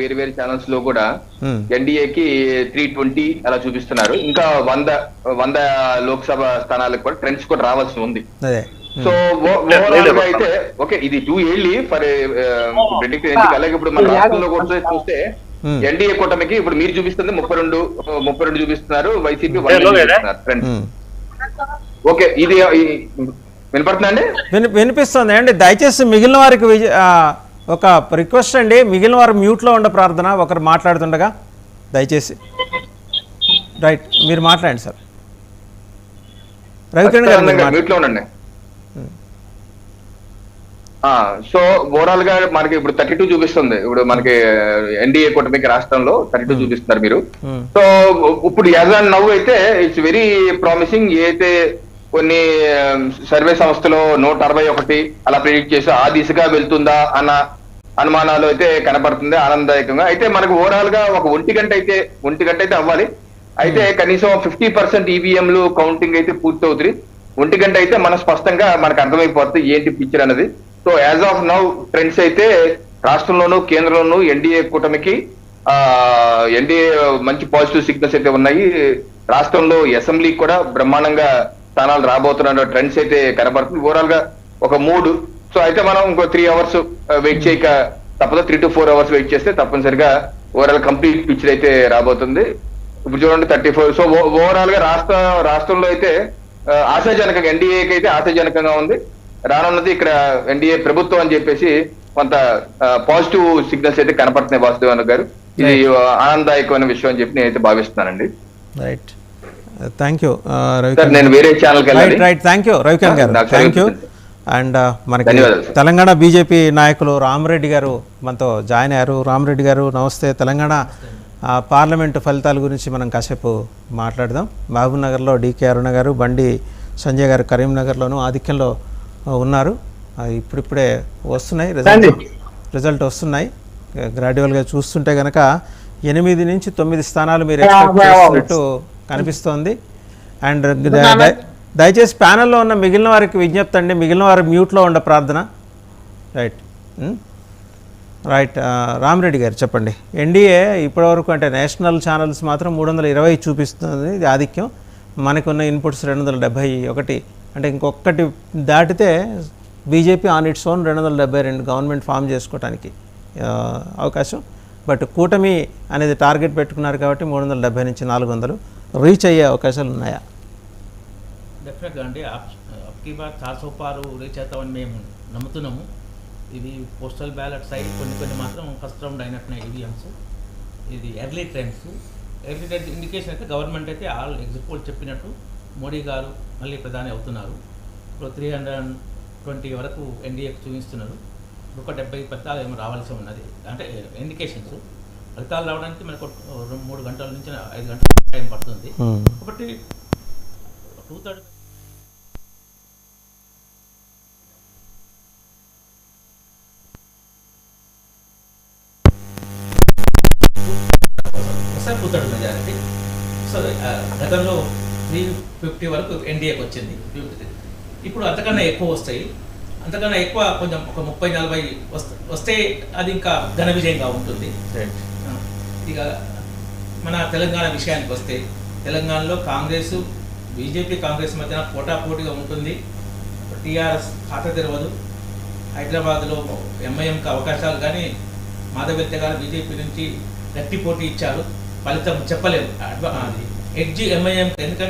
వేరు వేరు ఛానల్స్ లో కూడా ఎన్డీఏకి 320 అలా చూపిస్తున్నారు. ఇంకా 100 లోక్సభ స్థానాలకు కూడా ట్రెండ్స్ కూడా రావాల్సి ఉంది. సో ఓవరాల్ గా అయితే ఓకే, ఇది టూ ఎర్లీ ఫర్ ప్రెడిక్ట్. అలాగే ఇప్పుడు మన రాష్ట్రంలో కూడా చూస్తే ఎన్డీఏ కూటమికి ఇప్పుడు మీరు చూపిస్తుంది 32 చూపిస్తున్నారు, వైసీపీ 1 చూపిస్తున్నారు ట్రెండ్స్. ఓకే, ఇది వినపడుతుందా అండి? వినిపిస్తుంది అండి. దయచేసి మిగిలిన వారికి ఒక రిక్వెస్ట్ అండి, మిగిలిన వారు మ్యూట్లో ఉండ ప్రార్థన, ఒకరు మాట్లాడుతుండగా దయచేసి. రైట్, మీరు మాట్లాడండి సార్. రవికిరణ్ గారు మ్యూట్లో ఉండండి. సో ఓవరాల్ గా మనకి ఇప్పుడు 32 చూపిస్తుంది. ఇప్పుడు మనకి ఎన్డీఏ కూటమికి రాష్ట్రంలో 32 చూపిస్తున్నారు మీరు. సో ఇప్పుడు యాజ్ ఆన్ నౌ అయితే ఇట్స్ వెరీ ప్రామిసింగ్. అయితే కొన్ని సర్వే సంస్థలో 161 అలా ప్రిడిక్ట్ చేసి ఆ దిశగా వెళ్తుందా అన్న అనుమానాలు అయితే కనపడుతుంది ఆనందదాయకంగా. అయితే మనకు ఓవరాల్ గా ఒక ఒంటి గంట అయితే అవ్వాలి. అయితే కనీసం 50% ఈవీఎంలు కౌంటింగ్ అయితే పూర్తి అవుతుంది. ఒంటి గంట అయితే మనం స్పష్టంగా మనకు అర్థమైపోతుంది ఏంటి పిక్చర్ అనేది. So as of now trends అయితే రాష్ట్రంలోనూ కేంద్రంలోనూ ఎన్డీఏ కూటమికి ఎన్డీఏ మంచి పాజిటివ్ సిగ్నల్స్ అయితే ఉన్నాయి. రాష్ట్రంలో అసెంబ్లీ కూడా బ్రహ్మాండంగా స్థానాలు రాబోతున్న ట్రెండ్స్ అయితే కనబడుతుంది. ఓవరాల్ గా ఒక 3. సో అయితే మనం ఇంకో 3 hours వెయిట్ చేయక తప్పదు. 3 to 4 hours వెయిట్ చేస్తే తప్పనిసరిగా ఓవరాల్ కంప్లీట్ పిక్చర్ అయితే రాబోతుంది. ఇప్పుడు చూడండి 34. సో ఓవరాల్ గా రాష్ట్రంలో అయితే ఆశాజనకంగా ఎన్డీఏకి అయితే ఆశాజనకంగా ఉంది. రానున్నది ఇక్కడ ఎన్డీఏ ప్రభుత్వం అని చెప్పేసి కొంత పాజిటివ్ సిగ్నల్స్ అయితే కనపడుతున్నాయి వాసుదేవన్ గారు. ఇది ఆనందదాయకమైన విషయం అని చెప్పి నేనైతే భావిస్తున్నానండి. రైట్, థ్యాంక్ యూ నేను వేరే ఛానల్కి వెళ్ళాలి. రైట్, థ్యాంక్ యూ రవికిరణ్ గారు, థ్యాంక్ యూ. అండ్ మనకి తెలంగాణ బీజేపీ నాయకులు రామరెడ్డి గారు మనతో జాయిన్ అయ్యారు. రామరెడ్డి గారు నమస్తే. తెలంగాణ పార్లమెంటు ఫలితాల గురించి మనం కాసేపు మాట్లాడదాం. మహబూబ్ నగర్లో డీకే అరుణ గారు, బండి సంజయ్ గారు కరీంనగర్లోనూ ఆధిక్యంలో ఉన్నారు. ఇప్పుడిప్పుడే వస్తున్నాయి రిజల్ట్ వస్తున్నాయి. గ్రాడ్యువల్గా చూస్తుంటే కనుక 8 నుంచి 9 స్థానాలు మీరు ఎక్స్పెక్ట్ చేస్తున్నట్టు కనిపిస్తోంది. అండ్ దయచేసి ప్యానెల్లో ఉన్న మిగిలిన వారికి విజ్ఞప్తి అండి, మిగిలిన వారు మ్యూట్లో ఉండ ప్రార్థన. రైట్ రైట్ రామరెడ్డి గారు చెప్పండి. ఎన్డీఏ ఇప్పటివరకు అంటే నేషనల్ ఛానల్స్ మాత్రం 320 చూపిస్తుంది, ఇది ఆధిక్యం. మనకున్న ఇన్పుట్స్ 271. అంటే ఇంకొకటి దాటితే BJP on its own 272 government form చేసుకోవడానికి అవకాశం. బట్ కూటమి అనేది టార్గెట్ పెట్టుకున్నారు కాబట్టి 370 నుంచి 400 రీచ్ అయ్యే అవకాశాలు ఉన్నాయా? డెఫినెట్గా అండి. అప్కి బార్ 400 పారు రీచ్ అవుతామని మేము నమ్ముతున్నాము. ఇది పోస్టల్ బ్యాలెట్ సైడ్ కొన్ని మాత్రం ఫస్ట్ రౌండ్ అయినట్టున్నాయి ఈవీఎంస్. ఇది ఎర్లీ ట్రెండ్స్ ఇండికేషన్ అయితే గవర్నమెంట్ అయితే ఆల్ ఎగ్జిట్ పోల్ చెప్పినట్టు మోడీ గారు మళ్ళీ ప్రధాని అవుతున్నారు. ఇప్పుడు 320 వరకు ఎన్డీఏకి చూపిస్తున్నారు. 170 ఫలితాలు ఏమో రావాల్సి ఉన్నది. అంటే ఇండికేషన్స్ ఫలితాలు రావడానికి మనకు 3 గంటల నుంచి 5 గంటల టైం పడుతుంది. కాబట్టి 2/3 మెజారిటీ. సో గతంలో 350 వరకు ఎన్డీఏకి వచ్చింది. ఇప్పుడు అంతకన్నా ఎక్కువ వస్తాయి. అంతకన్నా ఎక్కువ కొంచెం ఒక 30-40 వస్తే అది ఇంకా ఘన విజయంగా ఉంటుంది. ఇక మన తెలంగాణ విషయానికి వస్తే తెలంగాణలో బీజేపీ కాంగ్రెస్ మధ్యన పోటాపోటీగా ఉంటుంది. టీఆర్ఎస్ ఖాతా తెరవదు. హైదరాబాద్లో ఎంఐఎంకి అవకాశాలు కానీ మాధవెత్త గారు బీజేపీ నుంచి గట్టి పోటీ ఇచ్చారు. ఫలితం చెప్పలేము. ఎడ్జి ఎంఐఎం ఎందుకంటే